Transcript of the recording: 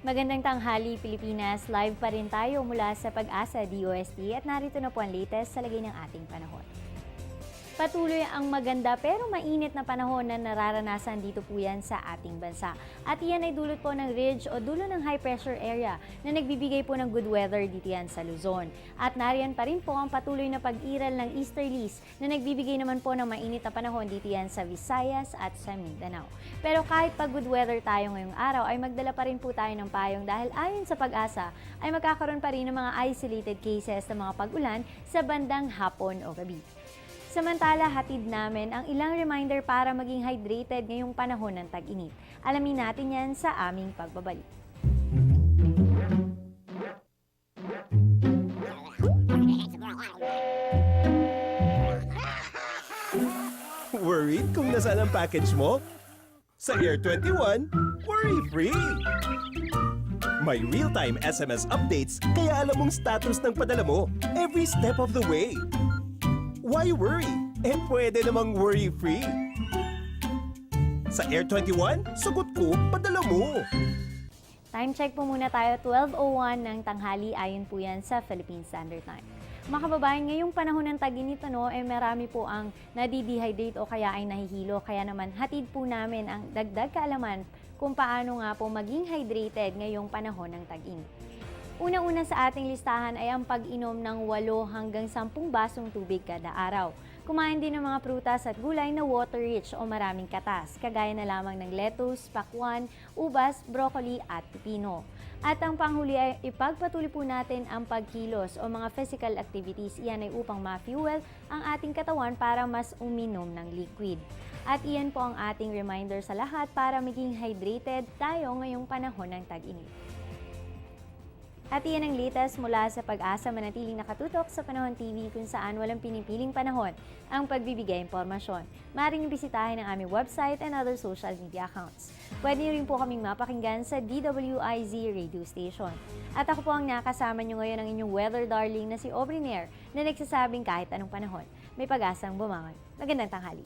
Magandang tanghali, Pilipinas. Live pa rin tayo mula sa Pag-asa DOST at narito na po ang latest sa lagay ng ating panahon. Patuloy ang maganda pero mainit na panahon na nararanasan dito po yan sa ating bansa. At iyan ay dulot po ng ridge o dulo ng high pressure area na nagbibigay po ng good weather dito yan sa Luzon. At nariyan pa rin po ang patuloy na pag-iral ng easterlies na nagbibigay naman po ng mainit na panahon dito yan sa Visayas at sa Mindanao. Pero kahit pag good weather tayo ngayong araw ay magdala pa rin po tayo ng payong dahil ayon sa Pag-asa ay magkakaroon pa rin ng mga isolated cases ng mga pag-ulan sa bandang hapon o gabi. Samantala, hatid namin ang ilang reminder para maging hydrated ngayong panahon ng tag-init. Alamin natin yan sa aming pagbabalik. Worried kung nasaan ang package mo? Sa Air 21, worry-free! May real-time SMS updates kaya alam mong status ng padala mo every step of the way. Why worry? Pwede namang worry-free. Sa Air 21, sagot ko, padala mo. Time check po muna tayo, 12:01 ng tanghali, ayon po yan sa Philippine Standard Time. Mga kababayan, ngayong panahon ng tag-init, marami po ang nadidehydrate o kaya ay nahihilo. Kaya naman, hatid po namin ang dagdag kaalaman kung paano nga po maging hydrated ngayong panahon ng tag-init. Una-una sa ating listahan ay ang pag-inom ng 8 hanggang 10 basong tubig kada araw. Kumain din ng mga prutas at gulay na water-rich o maraming katas, kagaya na lamang ng lettuce, pakwan, ubas, broccoli at pipino. At ang panghuli ay ipagpatuloy po natin ang pagkilos o mga physical activities. Iyan ay upang ma-fuel ang ating katawan para mas uminom ng liquid. At iyan po ang ating reminder sa lahat para maging hydrated tayo ngayong panahon ng tag-init. At iyan ang latest mula sa Pag-asa, manatiling nakatutok sa Panahon TV kung saan walang pinipiling panahon ang pagbibigay impormasyon. Maaaring bisitahin ang aming website and other social media accounts. Pwede niyo rin po kaming mapakinggan sa DWIZ radio station. At ako po ang nakasama niyo ngayon ang inyong weather darling na si Aubrey Nair na nagsasabing kahit anong panahon, may pag-asang bumangon. Magandang tanghali.